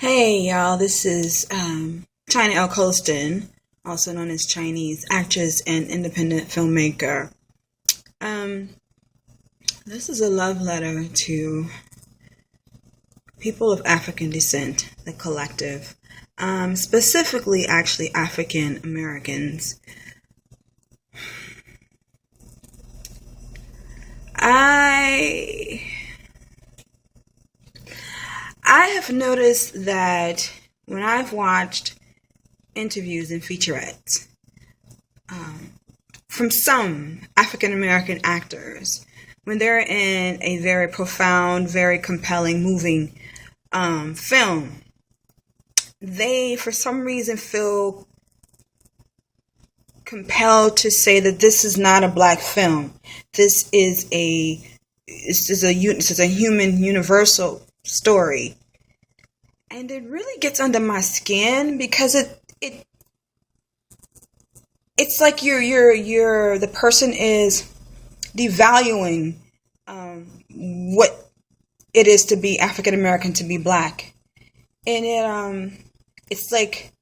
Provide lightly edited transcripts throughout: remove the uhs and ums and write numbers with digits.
Hey y'all, this is China L. Colston, also known as Chinese actress and independent filmmaker. Um, this is a love letter to people of African descent, the collective, specifically actually African Americans. I have noticed that when I've watched interviews and featurettes from some African American actors, when they're in a very profound, very compelling, moving film, they for some reason feel compelled to say that this is not a black film. This is a human universal story. And it really gets under my skin because it's like the person is devaluing what it is to be African American, to be black. And it's like,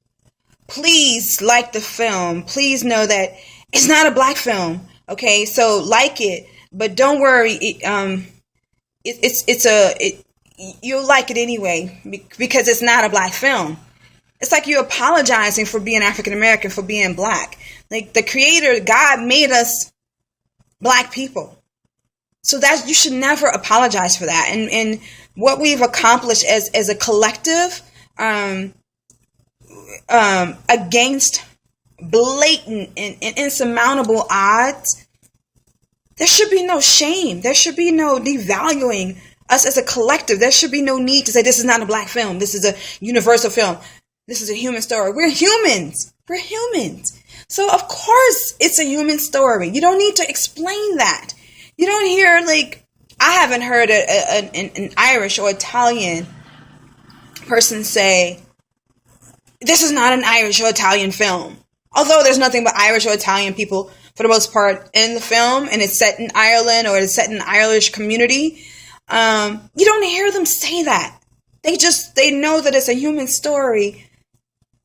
please like the film. Please know that it's not a black film. Okay, so like it, but don't worry. You'll like it anyway because it's not a black film. It's like you're apologizing for being African American, for being black. Like the creator, God made us black people. So that you should never apologize for that. And what we've accomplished as a collective, against blatant and insurmountable odds, there should be no shame. There should be no devaluing us as a collective. There should be no need to say this is not a black film. This is a universal film. This is a human story. We're humans. We're humans. So of course it's a human story. You don't need to explain that. You don't hear, like, I haven't heard an Irish or Italian person say, this is not an Irish or Italian film. Although there's nothing but Irish or Italian people, for the most part, in the film, and it's set in Ireland or it's set in an Irish community, you don't hear them say that. They know that it's a human story,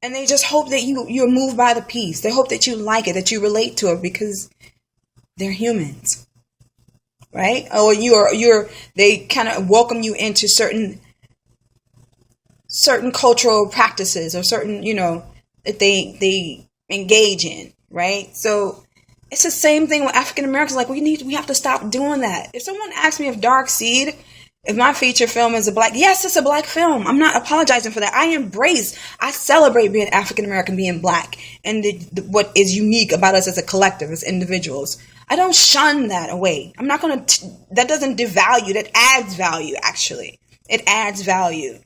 and they just hope that you're moved by the piece. They hope that you like it, that you relate to it, because they're humans, right? Or they kind of welcome you into certain cultural practices or certain, that they engage in, right? So it's the same thing with African Americans. Like, we have to stop doing that. If someone asks me if my feature film is yes, it's a black film. I'm not apologizing for that. I celebrate being African American, being black, and what is unique about us as a collective, as individuals. I don't shun that away. I'm not going to, that doesn't devalue, that adds value, actually. It adds value.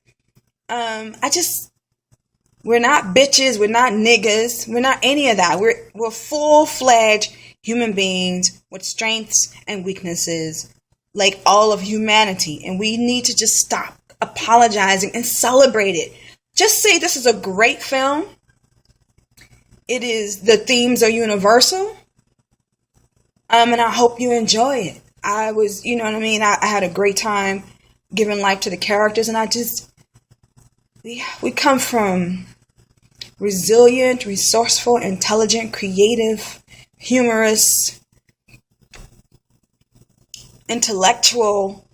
We're not bitches, we're not niggas, we're not any of that. We're full-fledged human beings with strengths and weaknesses, like all of humanity. And we need to just stop apologizing and celebrate it. Just say this is a great film. The themes are universal. And I hope you enjoy it. I had a great time giving life to the characters, and we come from resilient, resourceful, intelligent, creative, humorous, intellectual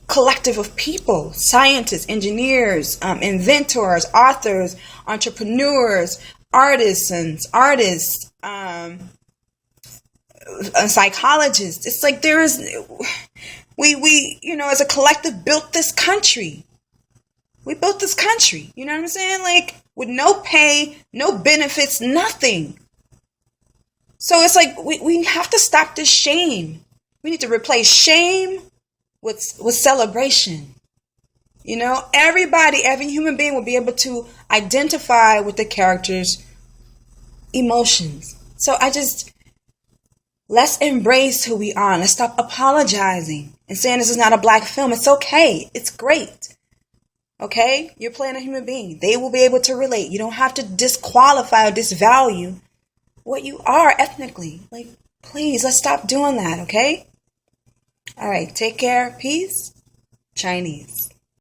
collective of people, scientists, engineers, inventors, authors, entrepreneurs, artists, psychologists. It's like we as a collective built this country. We built this country, you know what I'm saying? Like, with no pay, no benefits, nothing. So it's like, we have to stop this shame. We need to replace shame with celebration. Every human being will be able to identify with the character's emotions. So let's embrace who we are. Let's stop apologizing and saying this is not a black film. It's okay. It's great. Okay? You're playing a human being. They will be able to relate. You don't have to disqualify or disvalue what you are ethnically. Like, please, let's stop doing that, okay? All right, take care. Peace. Chinese.